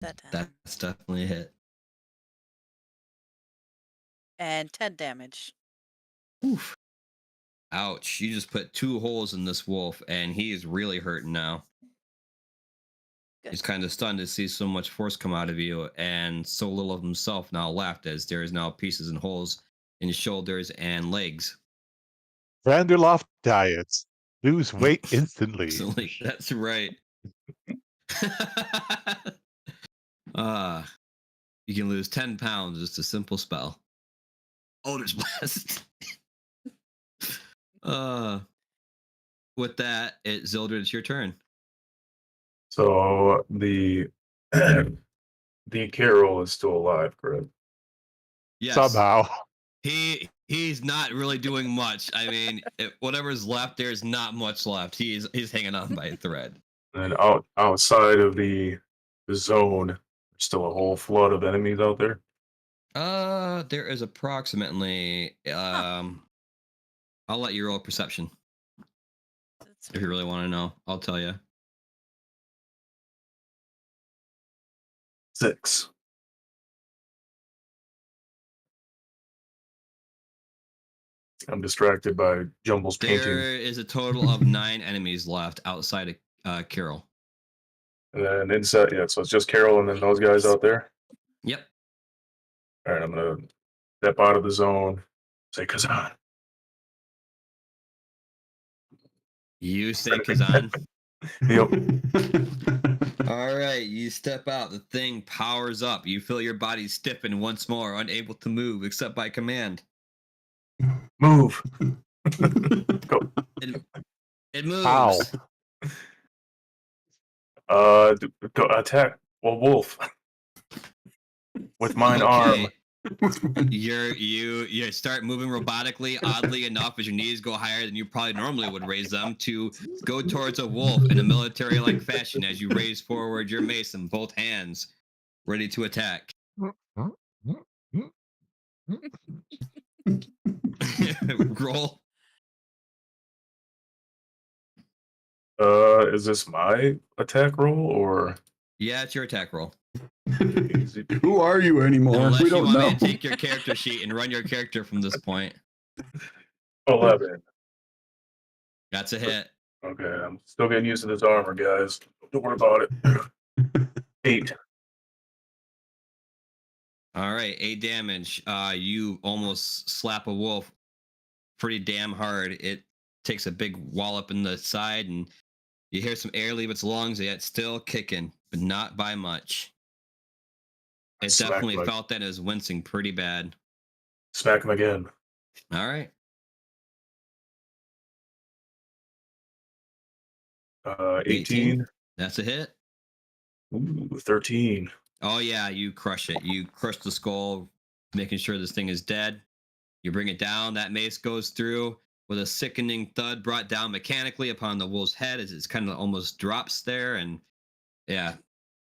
that down. That's definitely a hit. And 10 damage. Oof. Ouch. You just put two holes in this wolf, and he is really hurting now. Good. He's kind of stunned to see so much force come out of you and so little of himself now left, as there is now pieces and holes in his shoulders and legs. Vanderloft diets. Lose weight instantly. Absolutely. That's right. uh, you can lose 10 pounds, just a simple spell. Odor's Blast. uh, with that, Zildred, it's your turn. So the the Carol is still alive, correct? Yes. Somehow. He's not really doing much. I mean, whatever's left, there's not much left. He's hanging on by a thread. And outside of the zone, there's still a whole flood of enemies out there. There is approximately I'll let you roll perception That's if you really want to know. I'll tell you. 6. I'm distracted by Jumble's painting. There is a total of 9 enemies left outside of Carol. And then inside, yeah, so it's just Carol and then those guys out there. Yep. All right, I'm gonna step out of the zone. Say Kazan. You say Kazan. Yep. All right, you step out. The thing powers up. You feel your body stiffen once more, unable to move except by command. Move. Go. It moves. How? Go attack. Well, wolf. With mine arm. You start moving robotically, oddly enough, as your knees go higher than you probably normally would raise them, to go towards a wolf in a military-like fashion as you raise forward your mace in both hands, ready to attack. Roll. Is this my attack roll or? Yeah, it's your attack roll. Who are you anymore? Unless We you don't want know. me to take your character sheet and run your character from this point. 11. That's a hit. Okay, I'm still getting used to this armor, guys. Don't worry about it. 8. All right, 8 damage. You almost slap a wolf pretty damn hard. It takes a big wallop in the side, and you hear some air leave its lungs, yet still kicking, but not by much. It definitely felt that it was wincing pretty bad. Smack him again. All right. 18. That's a hit. Ooh, 13. Oh, yeah, you crush it. You crush the skull, making sure this thing is dead. You bring it down. That mace goes through with a sickening thud brought down mechanically upon the wolf's head as it's kind of almost drops there. And yeah,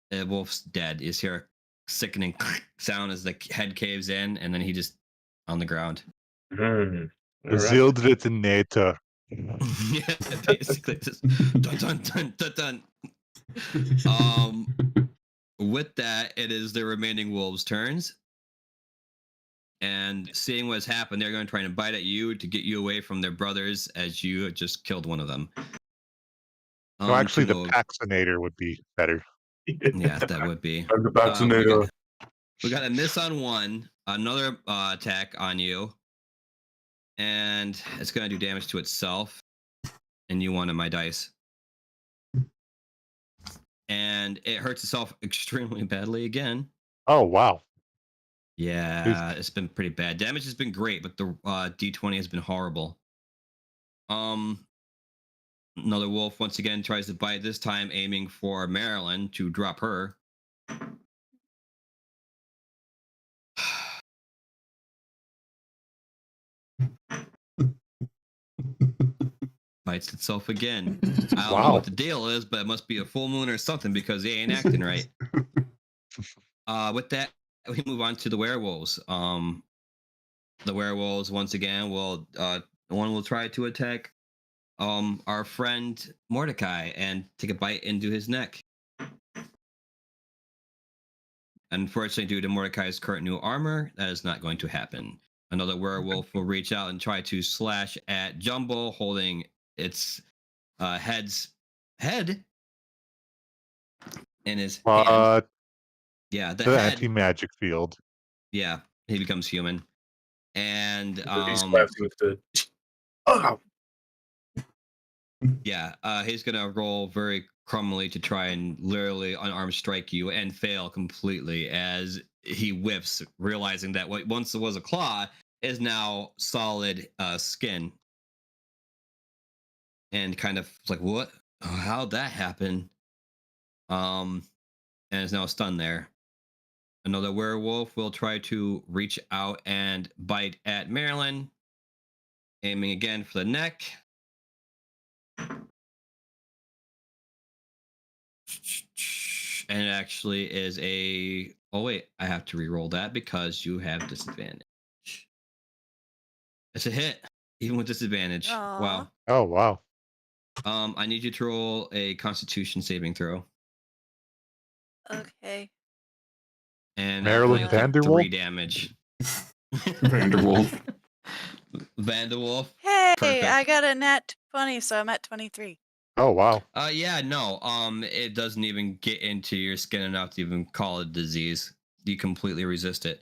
the wolf's dead. You hear a sickening sound as the head caves in, and then he just on the ground. Mm. Zildritinator. Yeah, basically just dun dun dun dun dun. With that, it is the remaining wolves' turns. And seeing what's happened, they're going to try and bite at you to get you away from their brothers as you just killed one of them. No, actually, the Paxinator would be better. Yeah, that would be. The Paxinator. We got a miss on one, another attack on you, and it's going to do damage to itself. And you wanted my dice. And it hurts itself extremely badly again. Oh, wow. Yeah, it's been pretty bad. Damage has been great, but the D20 has been horrible. Another wolf once again tries to bite, this time aiming for Marilyn to drop her. Bites itself again. I don't know what the deal is, but it must be a full moon or something because they ain't acting right. With that, we move on to the werewolves. The werewolves once again will one will try to attack our friend Mordecai and take a bite into his neck. Unfortunately, due to Mordecai's current new armor, that is not going to happen. Another werewolf will reach out and try to slash at Jumbo, holding its head in his hand. Yeah, the The head. anti-magic field. Yeah, he becomes human. And He slaps you with the. Oh, yeah, he's gonna roll very crumbly to try and literally unarmed strike you and fail completely as he whiffs, realizing that what once was a claw is now solid skin. And kind of like, what? How'd that happen? And is now stunned there. Another werewolf will try to reach out and bite at Marilyn, aiming again for the neck. And it actually is a. Oh wait, I have to re-roll that because you have disadvantage. It's a hit, even with disadvantage. Aw. Wow. Oh, wow. I need you to roll a Constitution saving throw, Okay. and Marilyn that'll take Vanderwolf? 3 damage. Vanderwolf. Vanderwolf. Hey, Perfect. I got a nat 20, so I'm at 23. Oh, wow. Yeah, no. It doesn't even get into your skin enough to even call it disease. You completely resist it.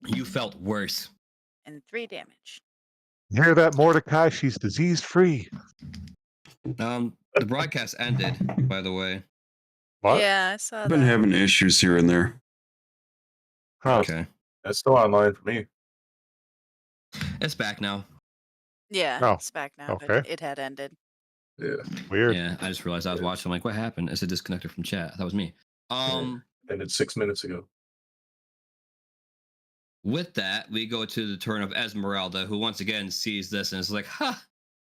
You felt worse. And 3 damage. You hear that, Mordecai? She's disease-free. The broadcast ended, by the way. What? Yeah, I saw I've been that. having issues here and there. Huh. Okay. that's still online for me. It's back now. Yeah, Oh, it's back now, okay. but it had ended. Yeah. Weird. Yeah, I just realized I was watching. I'm like, what happened? It's a disconnected from chat. That was me. Ended 6 minutes ago. With that, we go to the turn of Esmeralda, who once again sees this and is like, ha,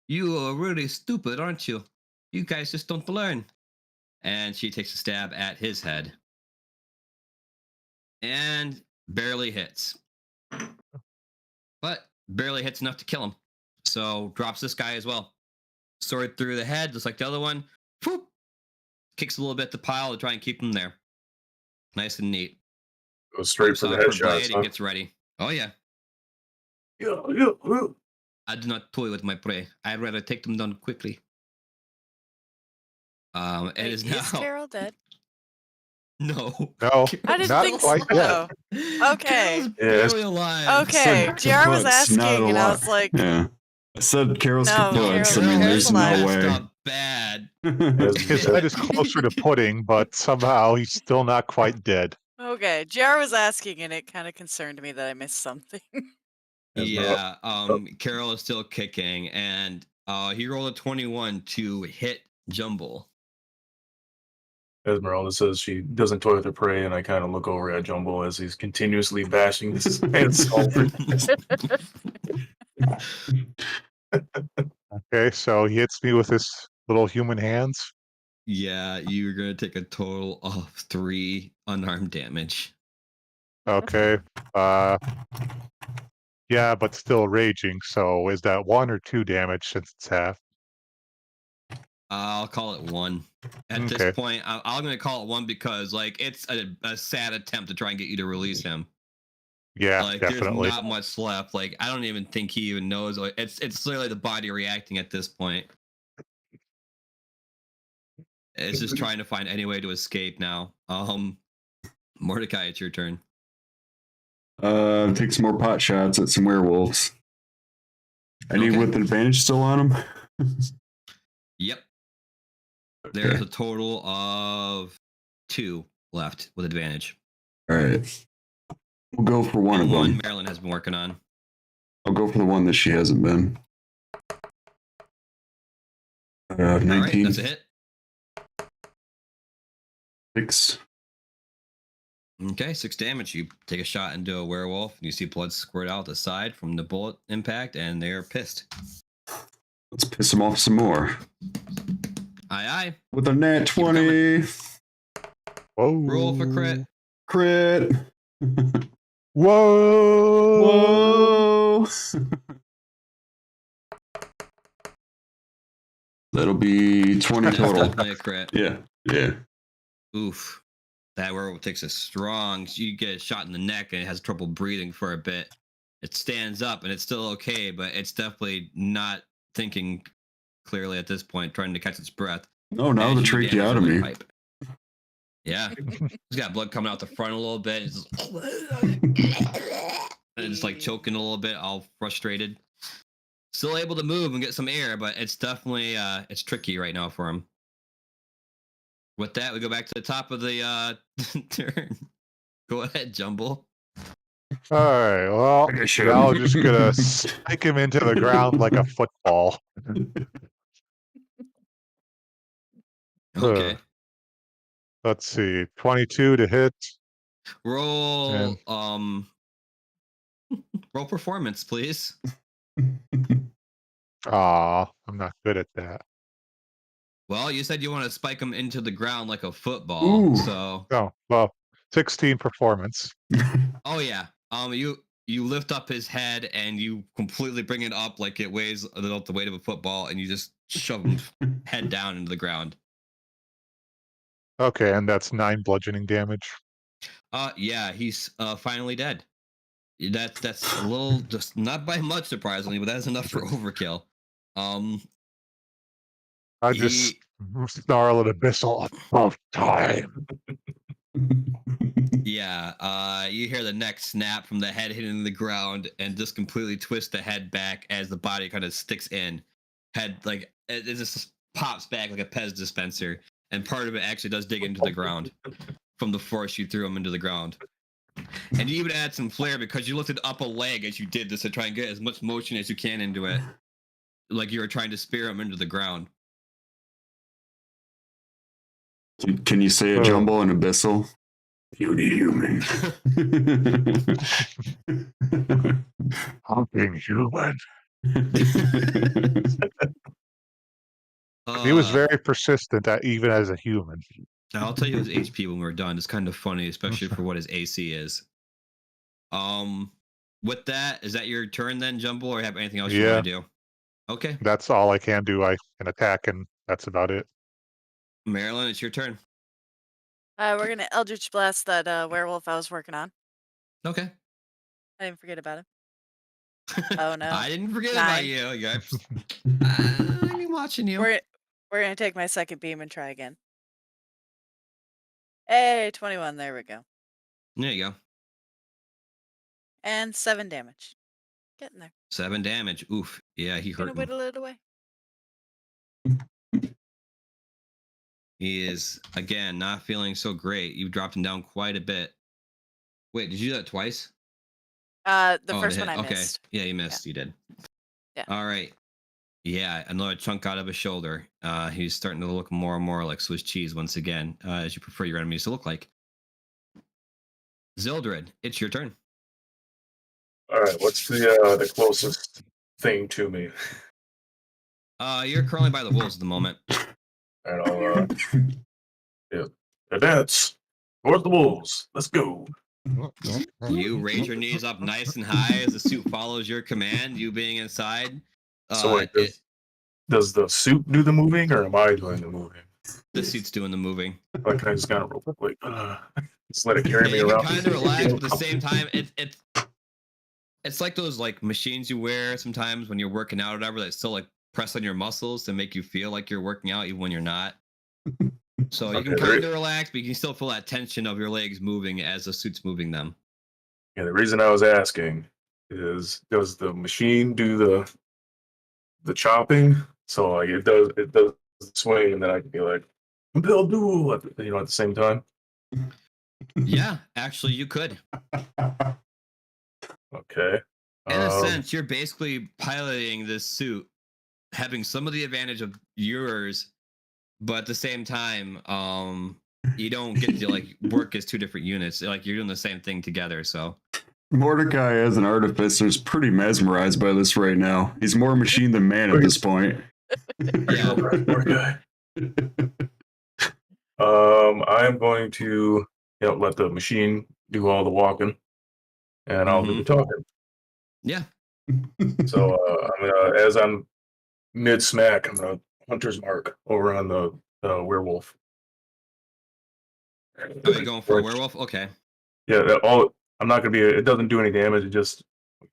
you are really stupid, aren't you? You guys just don't learn. And she takes a stab at his head. And barely hits. But barely hits enough to kill him. So drops this guy as well. Sword through the head, just like the other one. Whoop, kicks a little bit the pile to try and keep him there. Nice and neat. Goes straight for the Her blade headshots. and gets ready. Oh yeah. Yeah. I do not toy with my prey. I'd rather take them down quickly. It Wait, is now. is Carol dead? No. No, I didn't not think quite yet. so. Okay. Carol's Yes. barely alive. Okay, Said JR was kaputs, not asking, a and I lot. was like, Yeah. I said Carol's No, kaputs. I Carol- mean, Carol's there's no alive. Messed way. up bad. His head is closer to pudding, but somehow he's still not quite dead. okay, JR was asking, and it kind of concerned me that I missed something. Yeah. Carol is still kicking, and he rolled a 21 to hit Jumble. Esmeralda says she doesn't toy with her prey, and I kind of look over at Jumbo as he's continuously bashing his hands over. Okay, so he hits me with his little human hands. Yeah, you're gonna take a total of 3 unarmed damage. Okay. Yeah, but still raging. So is that 1 or 2 damage since it's half? I'll call it 1. At Okay. this point, I'm gonna call it 1 because like it's a sad attempt to try and get you to release him. Yeah, Like definitely. there's not much left. Like I don't even think he even knows. Like, it's literally the body reacting at this point. It's just trying to find any way to escape now. Mordecai, it's your turn. Take some more pot shots at some werewolves. Any Okay. with advantage still on them? Yep. There's a total of 2 left with advantage. All right. We'll go for one And of one them. Marilyn has been working on. I'll go for the one that she hasn't been. All right, 19. that's a hit. 6. Okay, 6 damage. You take a shot into a werewolf, and you see blood squirt out the side from the bullet impact, and they're pissed. Let's piss them off some more. Aye, aye. With a nat Keep it 20. Whoa. Roll for crit. Crit. Whoa. Whoa. That'll be 20 That's total. definitely a crit. Yeah. Oof. that werewolf takes a strong. You get a shot in the neck and it has trouble breathing for a bit. It stands up and it's still okay, but it's definitely not thinking clearly at this point, trying to catch its breath. Oh, now the As you damage the tracheotomy. windpipe. Yeah, he's got blood coming out the front a little bit. It's just, and it's like choking a little bit, all frustrated. Still able to move and get some air, but it's definitely it's tricky right now for him. With that, we go back to the top of the turn. Go ahead, Jumble. All right. Well, Like I should. now I'm just gonna spike him into the ground like a football. Okay. Let's see. 22 to hit. Roll And roll performance, please. I'm not good at that. Well, you said you want to spike him into the ground like a football. Ooh. So Oh, well, 16 performance. oh yeah. You lift up his head and you completely bring it up like it weighs the weight of a football, and you just shove him head down into the ground. Okay, and that's 9 bludgeoning damage. Yeah, he's finally dead. That's a little, just not by much, surprisingly, but that's enough for overkill. I just snarl at Abyssal above time. Yeah, you hear the neck snap from the head hitting the ground and just completely twist the head back as the body kind of sticks in. Head, like, it just pops back like a Pez dispenser, and part of it actually does dig into the ground from the force you threw him into the ground. And you even add some flair because you lifted up a leg as you did this to try and get as much motion as you can into it, like you were trying to spear him into the ground. Can you say a Oh. jumble and abyssal? Beauty human. Fucking human. He was very persistent, even as a human. I'll tell you his HP when we're done. It's kind of funny, especially for what his AC is. With that, is that your turn then, Jumble, or have anything else you want to do? Okay. That's all I can do. I can attack, and that's about it. Marilyn, it's your turn. We're gonna Eldritch Blast that werewolf I was working on. Okay. I didn't forget about him. Oh no. I didn't forget 9. about you. I'm watching you. We're gonna take my second beam and try again. Hey, 21. There we go. There you go. And 7 damage. Getting there. 7 damage. Oof. Yeah, he Gonna hurt him. whittle it away. He is, again, not feeling so great. You dropped him down quite a bit. Wait, did you do that twice? The Oh, first to one I hit. Okay. missed. Yeah, you missed. You did. Yeah. All right. Yeah, another chunk out of his shoulder. He's starting to look more and more like Swiss cheese once again, as you prefer your enemies to look like. Zildred, it's your turn. All right, what's the closest thing to me? You're currently by the wolves at the moment. And I'll yeah, advance toward the wolves. Let's go. You raise your knees up nice and high as the suit follows your command, you being inside. So wait, does the suit do the moving, or am I doing the moving? The suit's doing the moving. Like, I just kind of real quick, just let it carry me You around. can kind of relax, but at the same time, it's like those like machines you wear sometimes when you're working out or whatever that still like press on your muscles to make you feel like you're working out even when you're not. So you can kind of relax, but you can still feel that tension of your legs moving as the suit's moving them. Yeah, the reason I was asking is, does the machine do the chopping? So like it does the swing, and then I can be like, compel duel at the same time. Yeah, actually, you could. Okay. In a sense, you're basically piloting this suit, having some of the advantage of yours, but at the same time, you don't get to like work as 2 different units. Like you're doing the same thing together. So Mordecai, as an artificer, is pretty mesmerized by this right now. He's more machine than man at this point. yeah. Poor guy. I'm going to let the machine do all the walking, and I'll do the talking. Yeah. So I'm gonna, as I'm mid smack, I'm gonna hunter's mark over on the werewolf, Oh, you going for a werewolf? Okay. Yeah, all I'm not gonna be. It doesn't do any damage. It just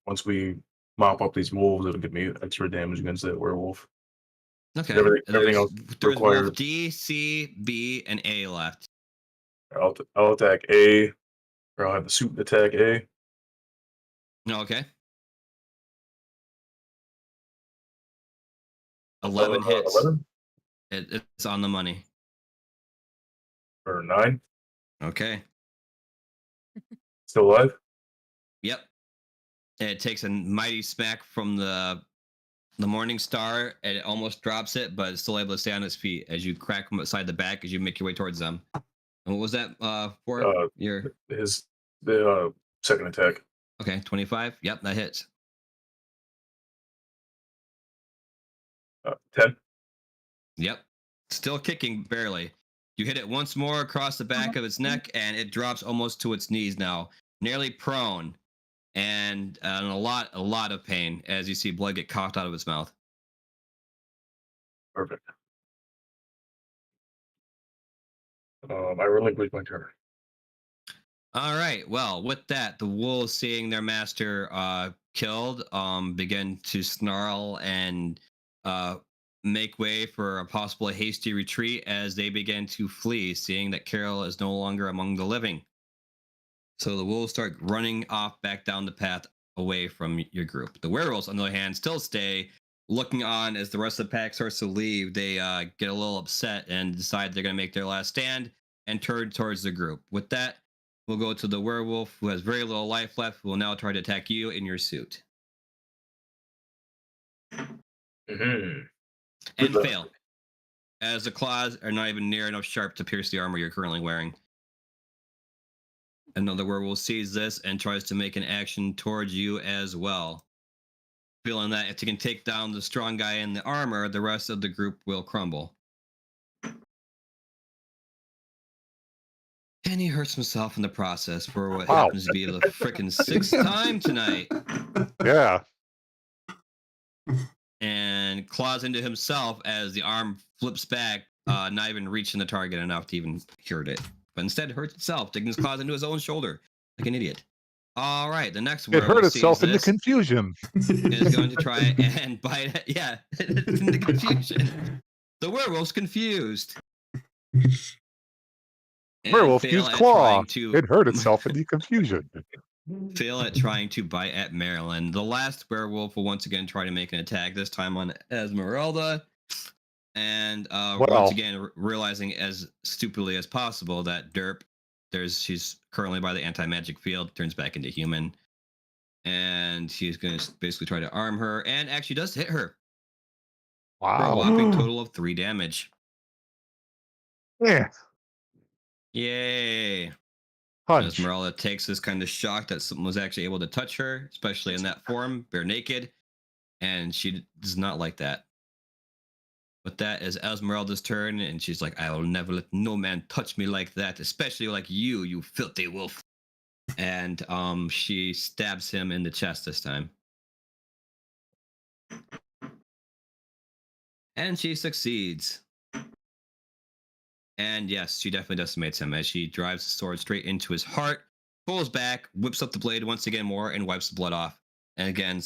once we mop up these wolves, it'll give me extra damage against that werewolf. Okay. Everything else There's wolf requires. D, C, B, and A left. I'll attack A, or I'll have the suit attack A. Okay. 11 hits. 11 It's on the money. or 9. Okay. Still alive. Yep. And it takes a mighty smack from the Morning Star, and it almost drops it, but it's still able to stay on its feet as you crack them beside the back as you make your way towards them. And what was that for? Your The second attack. okay, 25. Yep, that hits. 10. Yep. Still kicking barely. You hit it once more across the back of its neck, and it drops almost to its knees now, nearly prone, and in a lot of pain as you see blood get coughed out of its mouth. Perfect. I relinquish my turn. All right. Well, with that, the wolves, seeing their master killed, begin to snarl and make way for a possible hasty retreat as they begin to flee, seeing that Carol is no longer among the living. So the wolves start running off back down the path away from your group. The werewolves, on the other hand, still stay looking on as the rest of the pack starts to leave. They get a little upset and decide they're going to make their last stand and turn towards the group. With that, we'll go to the werewolf who has very little life left, who will now try to attack you in your suit. Mm-hmm. And fail, as the claws are not even near enough sharp to pierce the armor you're currently wearing. Another werewolf sees this and tries to make an action towards you as well, feeling that if they can take down the strong guy in the armor, the rest of the group will crumble. And he hurts himself in the process for what Wow. happens to be the freaking 6th time tonight. Yeah. And claws into himself as the arm flips back, not even reaching the target enough to even hurt it. But instead hurts itself, taking his claws into his own shoulder like an idiot. All right, the next It hurt werewolf sees itself in the this confusion. is going to try and bite it. Yeah, in the confusion. The werewolf's confused. And Werewolf fail used at claw. trying to It hurt itself in the confusion. fail at trying to bite at Marilyn. The last werewolf will once again try to make an attack, this time on Esmeralda. And once Well, again, realizing as stupidly as possible that Derp, she's currently by the anti-magic field, turns back into human. And he's going to basically try to arm her, and actually does hit her for a wow. whopping total of 3 damage. Yeah. Yay. Punch. Esmeralda takes this kind of shock that someone was actually able to touch her, especially in that form, bare naked, and she does not like that. But that is Esmeralda's turn, and she's like, I will never let no man touch me like that, especially like you filthy wolf. And she stabs him in the chest this time. And she succeeds. And yes, she definitely decimates him as she drives the sword straight into his heart, pulls back, whips up the blade once again more, and wipes the blood off. And again,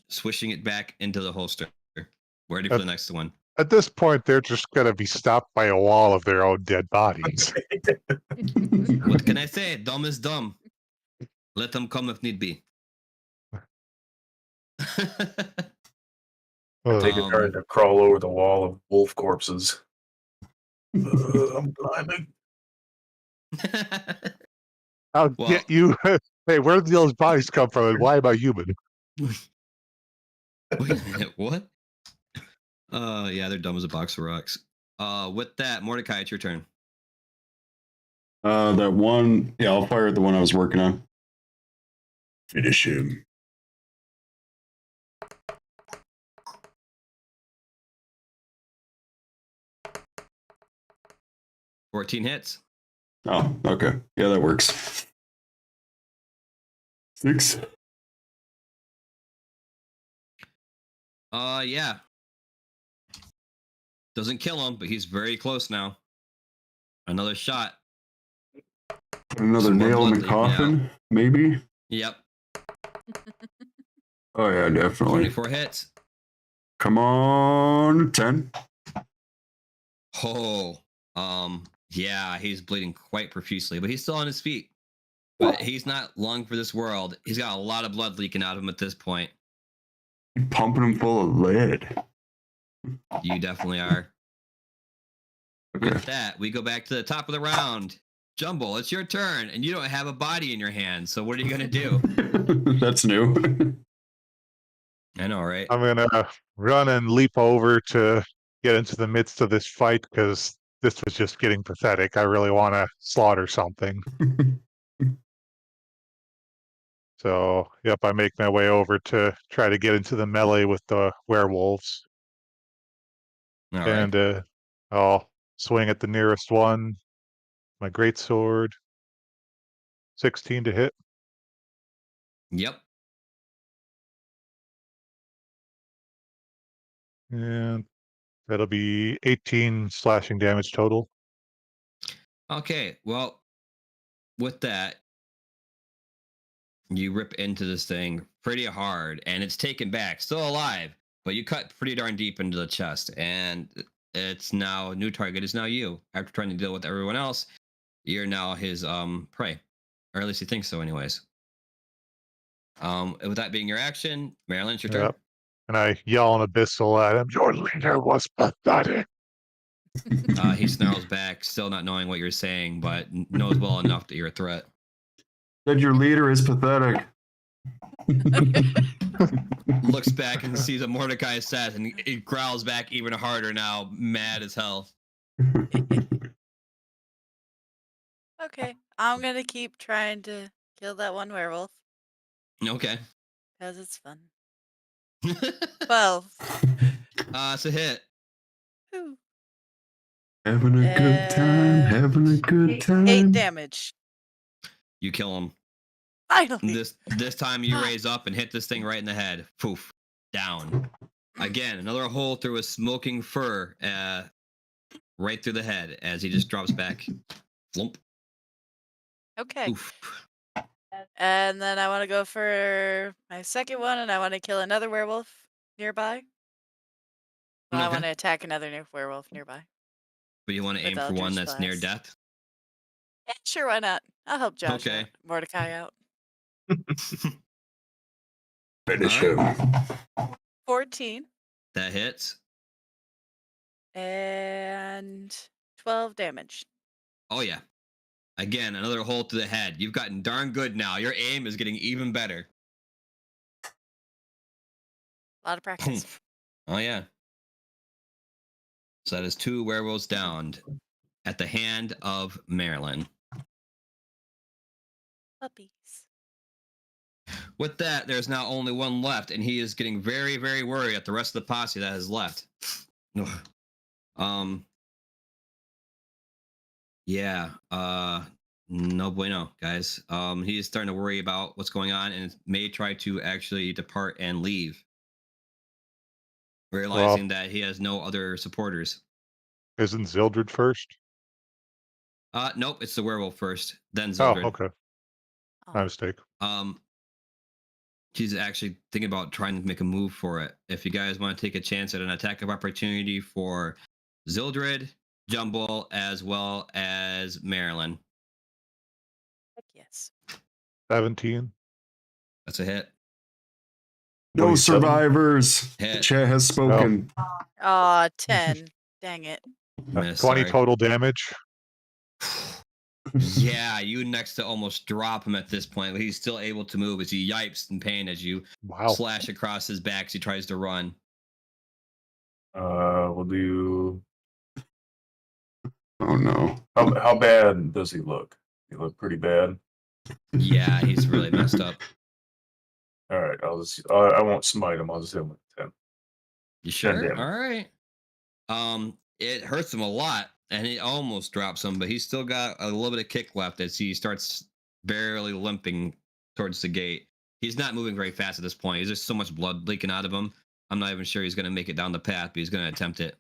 swishing it back into the holster. Ready for the next one. At this point, they're just going to be stopped by a wall of their own dead bodies. What can I say? Dumb is dumb. Let them come if need be. Take a turn to crawl over the wall of wolf corpses. I'm climbing. I'll Well- get you. Hey, where did those bodies come from, and why am I human? Wait a minute, what? Yeah, they're dumb as a box of rocks. With that, Mordecai, it's your turn. That one, yeah, I'll fire at the one I was working on. Finish him. $14 hits. Oh, okay. Yeah, that works. 6. Yeah. Doesn't kill him, but he's very close now. Another shot. Put another Some more nail in blood the leaking out. coffin, maybe. Yep. Oh yeah, definitely. 24 hits. Come on, 10. Oh, yeah, he's bleeding quite profusely, but he's still on his feet. But he's not long for this world. He's got a lot of blood leaking out of him at this point. Pumping him full of lead. You definitely are. Okay. With that, we go back to the top of the round. Jumble, it's your turn, and you don't have a body in your hand. So what are you gonna do? That's new. I know, right? I'm gonna run and leap over to get into the midst of this fight because this was just getting pathetic. I really want to slaughter something. So, yep, I make my way over to try to get into the melee with the werewolves. All right. And I'll swing at the nearest one. My greatsword. 16 to hit. Yep. And that'll be 18 slashing damage total. Okay. Well, with that, you rip into this thing pretty hard, and it's taken back, still alive, but you cut pretty darn deep into the chest, and it's now new target is now you. After trying to deal with everyone else, you're now his prey, or at least he thinks so, anyways. With that being your action, Marilyn, it's your turn. Yep. And I yell an abyssal at him. Your leader was pathetic. He snarls back, still not knowing what you're saying, but knows well enough that you're a threat. Said your leader is pathetic. Looks back and sees a Mordecai set, and he growls back even harder now, mad as hell. Okay, I'm gonna keep trying to kill that one werewolf Okay. because it's fun. 12. It's a hit. Whew. Having a good time, having a good time. 8 damage. You kill him. Finally. This time you raise up and hit this thing right in the head. Poof. Down. Again, another hole through his smoking fur, right through the head as he just drops back. Flump. Okay. Oof. And then I want to go for my second one, and I want to kill another werewolf nearby. Well, I Okay. want to attack another new werewolf nearby. But you want to With aim for one Eldritch that's near Blast. death? Yeah, sure, why not? I'll help Josh Okay. out, Mordecai out. Finish All right. him. 14 That hits. and 12 damage. Oh, yeah. Again, another hole through the head. You've gotten darn good now. Your aim is getting even better. A lot of practice. Oh, yeah. So that is 2 werewolves downed at the hand of Marilyn. Puppies. With that, there's now only one left, and he is getting very, very worried at the rest of the posse that is left. Yeah, no bueno, guys. He's starting to worry about what's going on and may try to actually depart and leave, realizing that he has no other supporters. Isn't Zildred first? Nope, it's the werewolf first, then Oh, Zildred. okay. My Oh. mistake. She's actually thinking about trying to make a move for it. If you guys want to take a chance at an attack of opportunity for Zildred, Jumble, as well as Marilyn. Heck yes. 17. That's a hit. No 27. survivors. The Hit. chat has spoken. Aw, 10. Dang it. Miss, 20 sorry. total damage. Yeah, you next to almost drop him at this point, but he's still able to move as he yipes in pain as you Wow. slash across his back as he tries to run. We'll do. Oh no. How bad does he look? He look pretty bad. Yeah, he's really messed up. All right, I'll just. I won't smite him. I'll just hit him with 10. You sure? damage. All right. It hurts him a lot, and he almost drops him, but he's still got a little bit of kick left as he starts barely limping towards the gate. He's not moving very fast at this point. There's just so much blood leaking out of him. I'm not even sure he's going to make it down the path, but he's going to attempt it.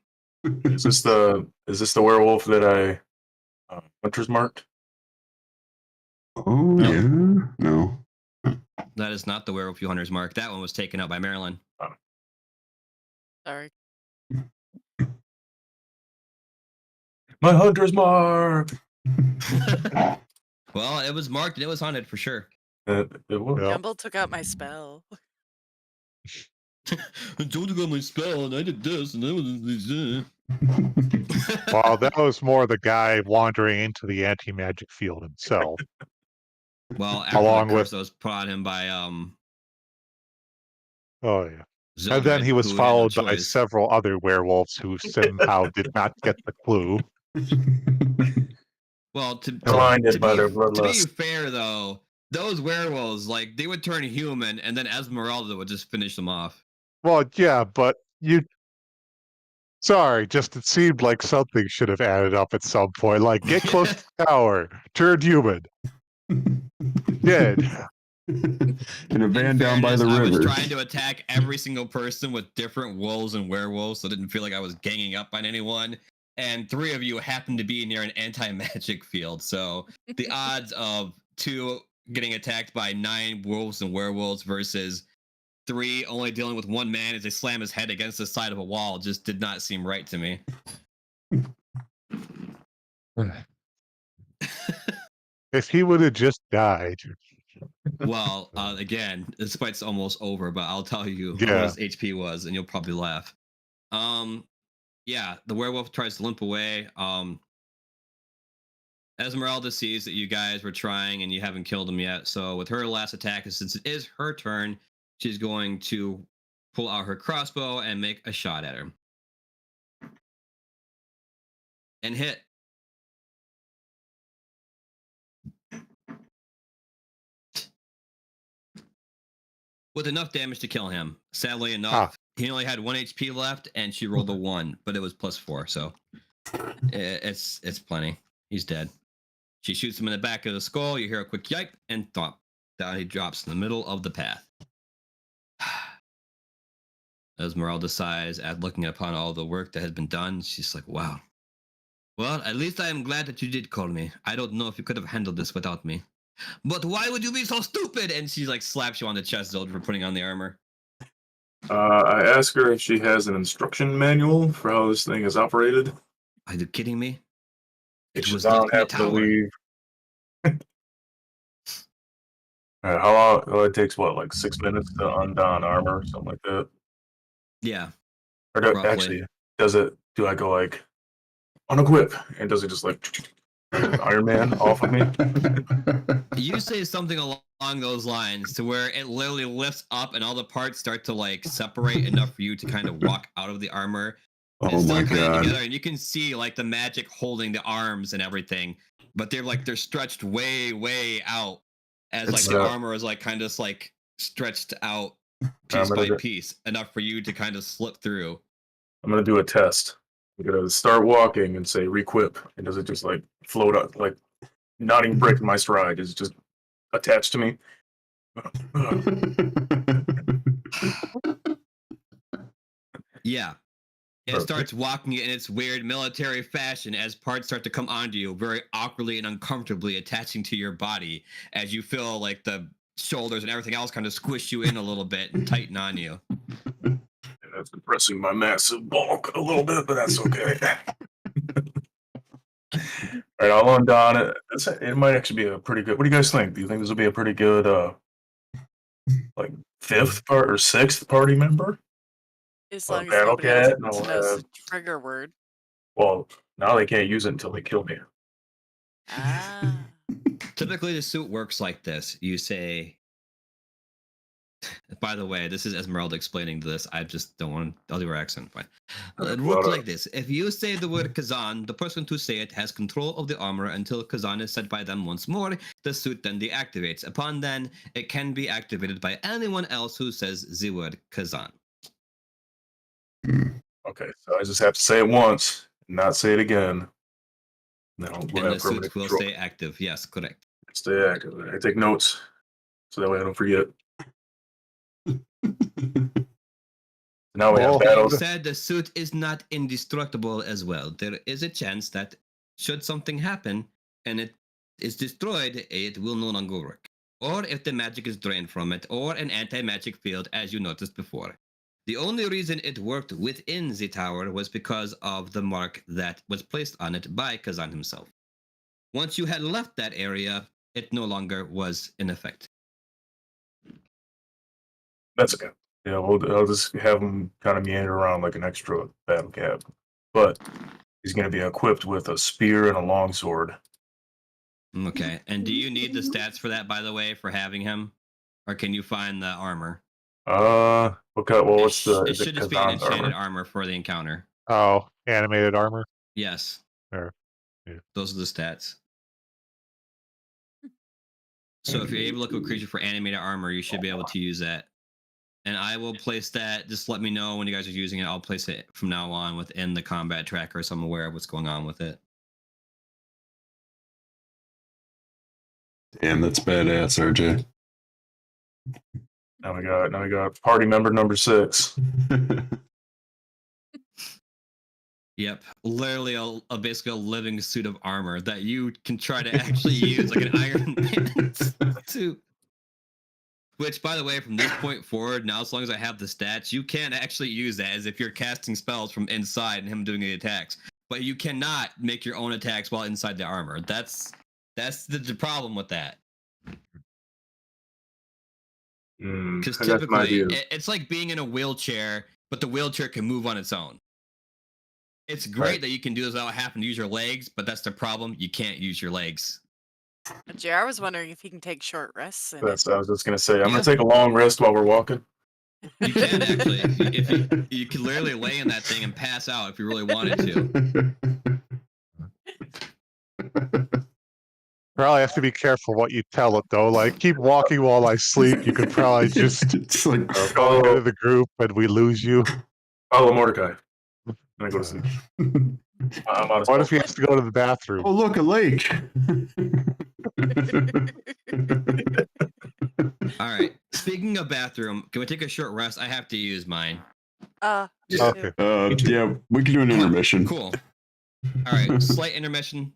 Is this the werewolf that I hunter's marked? Oh, No. yeah. No. That is not the werewolf you hunters mark. That one was taken out by Marilyn. Sorry. My hunter's mark. Well, it was marked and it was hunted for sure. It was. Yep. Jumble took out my spell. I told you got my spell and I did this and that was. Well, that was more the guy wandering into the anti-magic field himself. Well, after Along the with- curse that was put on him by Oh yeah. And Zildred, then he was who had no followed by choice. several other werewolves who somehow did not get the clue. Well, Blinded by their to be bloodlust. fair though, those werewolves, like, they would turn human and then Esmeralda would just finish them off. Well, yeah, but sorry, just it seemed like something should have added up at some point. Like, get close to the tower, turn human, dead. In a van In down by fairness, the I was river. trying to attack every single person with different wolves and werewolves, so I didn't feel like I was ganging up on anyone. And 3 of you happened to be near an anti-magic field, so the odds of 2 getting attacked by 9 wolves and werewolves versus 3 only dealing with 1 man as they slam his head against the side of a wall just did not seem right to me. If he would have just died. Well, again, this fight's almost over, but I'll tell you Yeah. what his HP was, and you'll probably laugh. Yeah, the werewolf tries to limp away. Esmeralda sees that you guys were trying and you haven't killed him yet. So with her last attack, since it is her turn, she's going to pull out her crossbow and make a shot at her. And hit. With enough damage to kill him. Sadly enough, he only had 1 HP left and she rolled a 1, but it was +4, so it's plenty. He's dead. She shoots him in the back of the skull. You hear a quick yipe and thump. Down he drops in the middle of the path. Esmeralda sighs at looking upon all the work that has been done. She's like, wow. Well, at least I am glad that you did call me. I don't know if you could have handled this without me. But why would you be so stupid? And she like slaps you on the chest, Zildred, for putting on the armor. I ask her if she has an instruction manual for how this thing is operated. Are you kidding me? It She was don't left in the have to tower. leave. How long? Oh, it takes what, like 6 minutes to undon armor, something like that. Yeah. Or do, Roughly. actually, does it? Do I go like unequip, and does it just like Iron Man off of me? You say something along those lines to where it literally lifts up and all the parts start to like separate enough for you to kind of walk out of the armor. Oh It's still my kind of god. together, and you can see like the magic holding the arms and everything, but they're stretched way out as like It's, the armor is like kind of like stretched out piece by piece enough for you to kind of slip through. I'm gonna do a test. I'm gonna start walking and say requip, and does it just like float up like not even breaking my stride? Is it just attached to me? Yeah. It Okay. starts walking in its weird military fashion as parts start to come onto you, very awkwardly and uncomfortably attaching to your body as you feel like the shoulders and everything else kind of squish you in a little bit and tighten on you. That's depressing my massive bulk a little bit, but that's okay. All right, I'll undon it. It might actually be a pretty good. What do you guys think? Do you think this will be a pretty good, like 5th part or 6th party member? As Well, long as Battle nobody else Cat, no, knows the trigger word. Well, now they can't use it until they kill me. Ah. Typically, the suit works like this. You say, by the way, this is Esmeralda explaining this. I just don't want to, I'll do her accent. Fine. It works like this. If you say the word Kazan, the person to say it has control of the armor until Kazan is said by them once more. The suit then deactivates. Upon then, it can be activated by anyone else who says the word Kazan. Okay, so I just have to say it once, and not say it again. Then I'll go And the have permanent suit will control. stay active. Yes, correct. Stay active. I take notes, so that way I don't forget. Now we have Well, battle. Being said, the suit is not indestructible as well. There is a chance that should something happen and it is destroyed, it will no longer work. Or if the magic is drained from it, or an anti-magic field, as you noticed before. The only reason it worked within the tower was because of the mark that was placed on it by Kazan himself. Once you had left that area, it no longer was in effect. That's okay. Yeah, I'll just have him kind of meander around like an extra battle cab. But he's going to be equipped with a spear and a longsword. Okay. And do you need the stats for that, by the way, for having him? Or can you find the armor? Okay, well, what's the... It Is it should just be an Kazan's enchanted armor? armor for the encounter. Oh, animated armor. Yes. There. Yeah. Those are the stats. So if you're able to look up a creature for animated armor, you should be able to use that. And I will place that. Just let me know when you guys are using it. I'll place it from now on within the combat tracker so I'm aware of what's going on with it. Damn, that's badass, RJ. Now we got party member number 6. Yep, literally basically a living suit of armor that you can try to actually use like an Iron Man suit. Which, by the way, from this point forward, now as long as I have the stats, you can actually use that as if you're casting spells from inside and him doing the attacks. But you cannot make your own attacks while inside the armor. That's the problem with that. Because typically, it's like being in a wheelchair, but the wheelchair can move on its own. It's great that you can do this without having to use your legs, but that's the problem. You can't use your legs. JR was wondering if he can take short rests. I was just going to say, I'm going to take a long rest while we're walking. You can actually. If you can literally lay in that thing and pass out if you really wanted to. Probably have to be careful what you tell it though. Like, keep walking while I sleep. You could probably just It's like, go into the group and we lose you. Follow Mordecai. I go to sleep. I'm out of What if spells. he has to go to the bathroom? oh, look, a lake. All right. Speaking of bathroom, can we take a short rest? I have to use mine. Yeah. Okay. Yeah, we can do an intermission. Cool. All right. Slight intermission.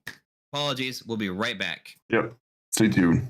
Apologies. We'll be right back. Yep. Stay tuned.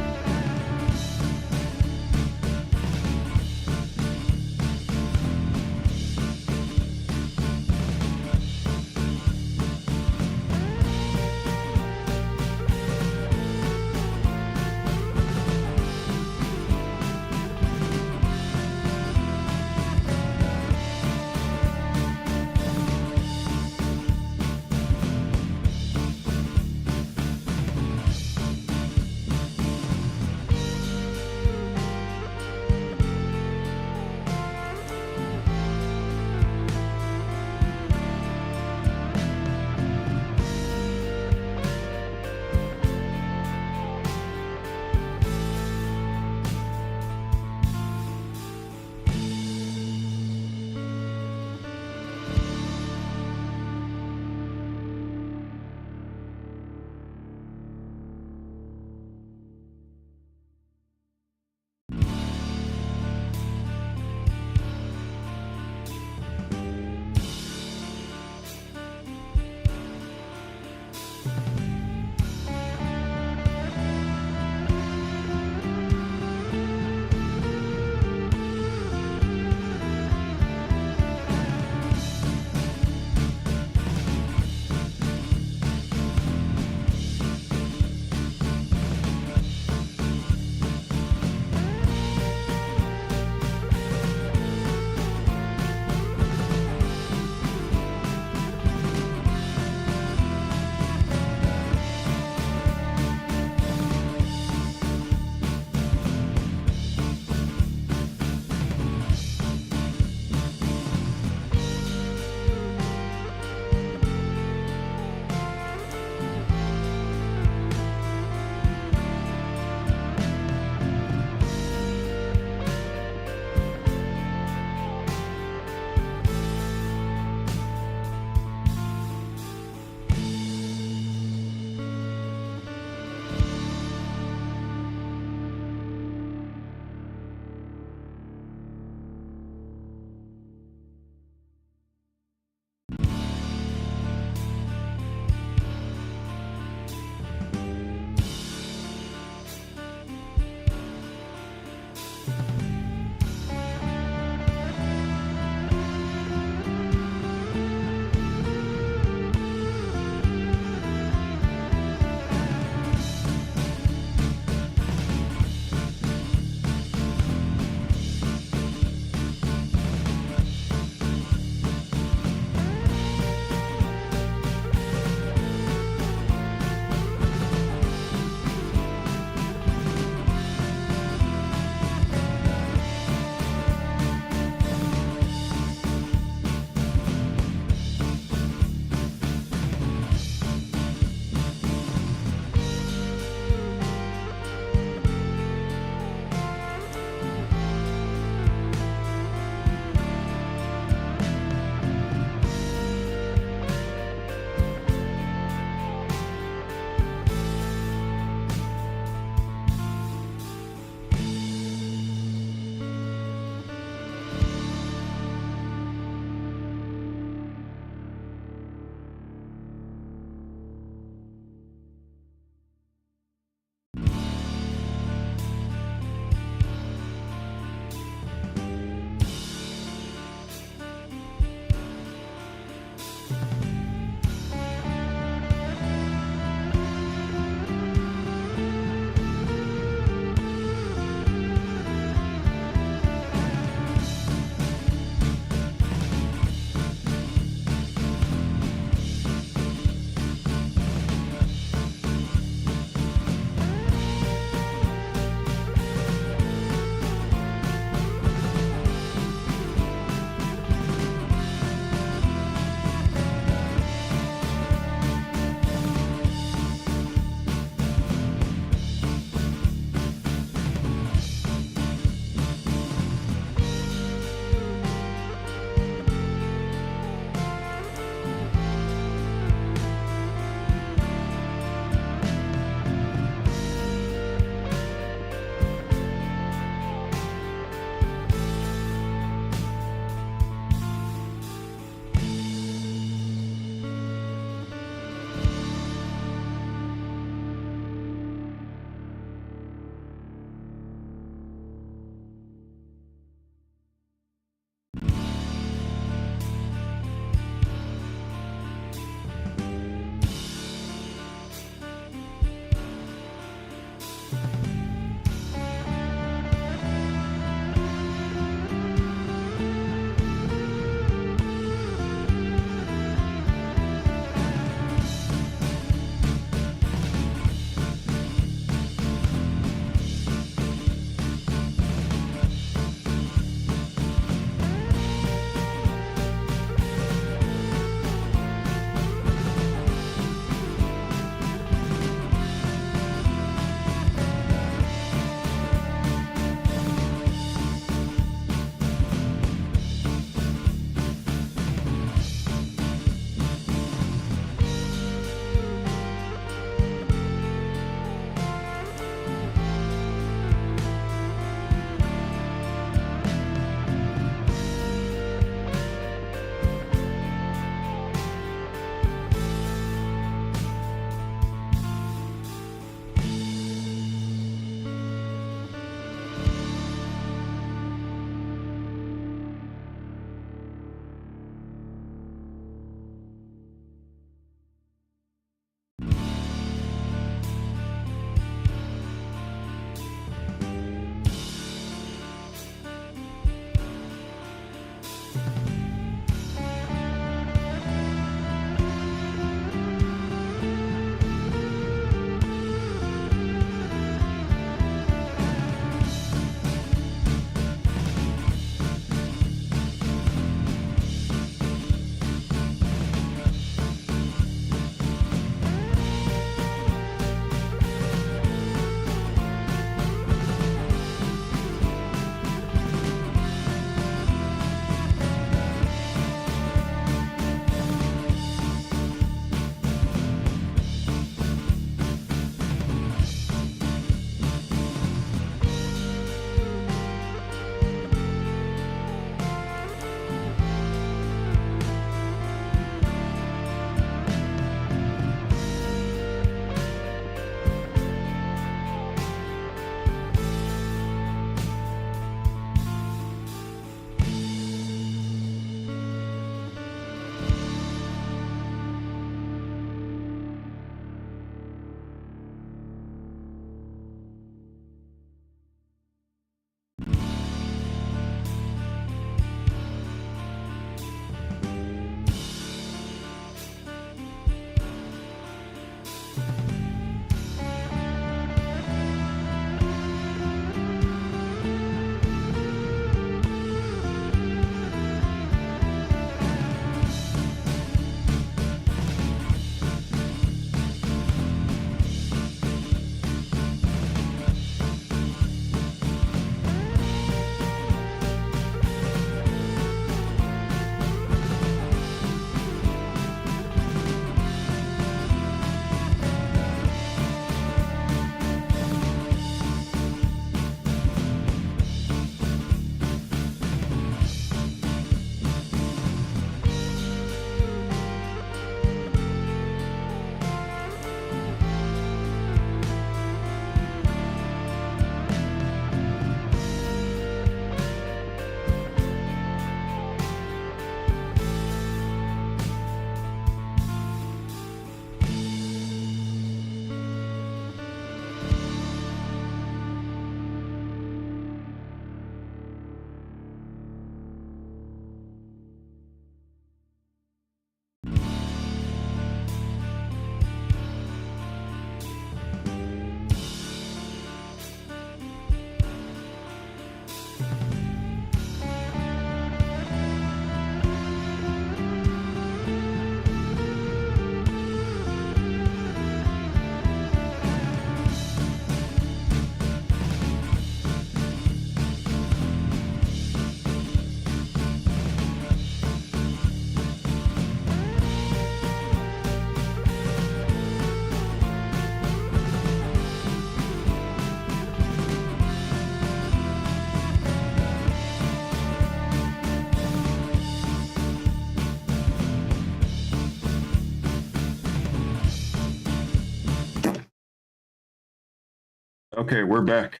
Okay, we're back.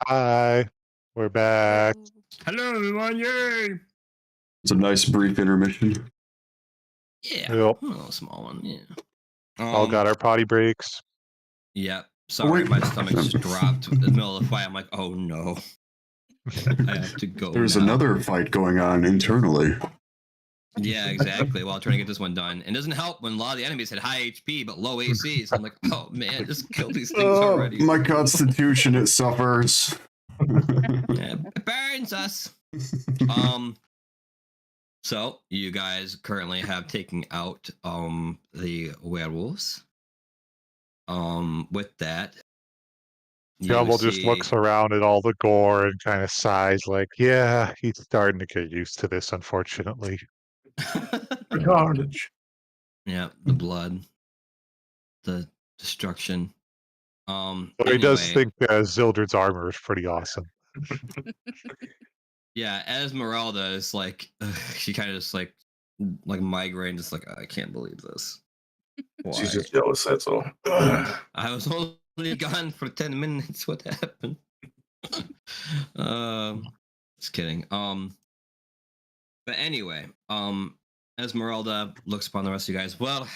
Hi, we're back. Hello, everyone. Yay! It's a nice brief intermission. Yeah. Yep. A little small one. Yeah. All got our potty breaks. Yeah. Sorry, Wait. my stomach just dropped in the middle of the fight. I'm like, oh no, I have to go There's now. another fight going on internally. Yeah, exactly. While trying to get this one done. And it doesn't help when a lot of the enemies had high HP but low AC. So I'm like, oh man, just kill these things already. My constitution, it suffers. Yeah, it burns us. So you guys currently have taken out the werewolves. With that, you Jumble just see looks around at all the gore and kind of sighs, like, yeah, he's starting to get used to this, unfortunately. The carnage. yeah, the blood, the destruction. But he does Anyway, think Zildred's armor is pretty awesome. yeah, Esmeralda is like she kind of just like migraine, just like I can't believe this. Why? She's just jealous, that's all. I was only gone for 10 minutes. What happened? Just kidding. But anyway, Esmeralda looks upon the rest of you guys. Well,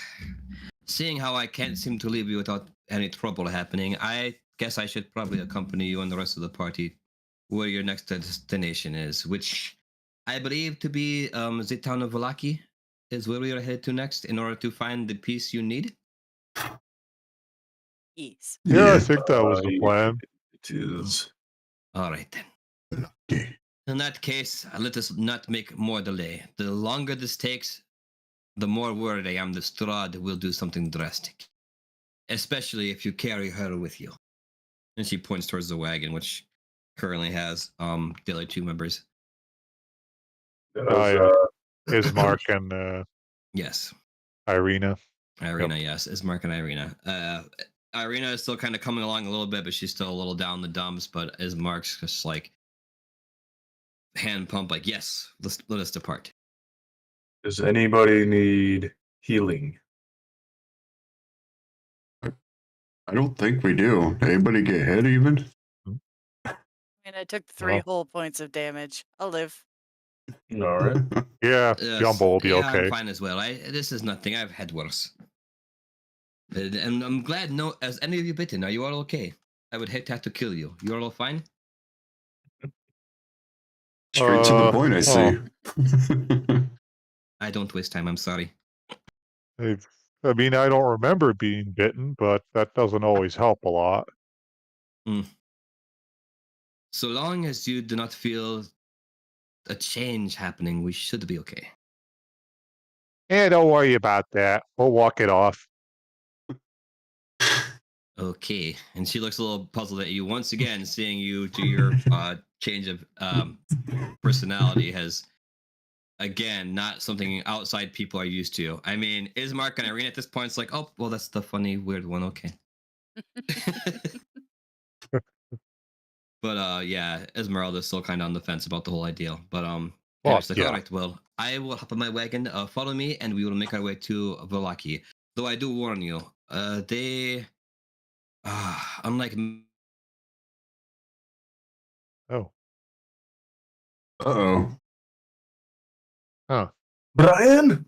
seeing how I can't seem to leave you without any trouble happening, I guess I should probably accompany you and the rest of the party where your next destination is, which I believe to be the town of Valaki is where we are headed to next in order to find the piece you need. Yes. Yeah, I think that was the plan. It is. All right then. Okay. In that case, let us not make more delay. The longer this takes, the more worried I am that Strahd will do something drastic. Especially if you carry her with you. And she points towards the wagon, which currently has the other two members. That Oh, was, yeah. Ismark and Yes. Irina. Irina, yes. Ismark and Irina. Irina is still kind of coming along a little bit, but she's still a little down the dumps. But Ismark's just like hand pump, like, yes, let us depart. does anybody need healing? I don't think we do. Anybody get hit even? I mean, I took 3 Well. whole points of damage. I'll live. All right. Yeah, Yes. Jumble will be Yeah, okay. I'm fine as well. This is nothing. I've had worse. And I'm glad no, as any of you bitten, are you all okay? I would hate to have to kill you. You all fine? Straight to the point, I see. I don't waste time. I'm sorry. I mean, I don't remember being bitten, but that doesn't always help a lot. So long as you do not feel a change happening, we should be okay. Yeah, don't worry about that. We'll walk it off. Okay. And she looks a little puzzled at you once again, seeing you to your change of personality has again not something outside people are used to. I mean, Ismark and Irene at this point, it's like, oh, well, that's the funny, weird one. Okay. But yeah, Esmeralda's still kind of on the fence about the whole idea. But Well, she's like, yeah. all right, well, I will hop on my wagon, follow me, and we will make our way to Valaki. Though I do warn you, they, unlike Oh, Uh-oh. huh. Brian?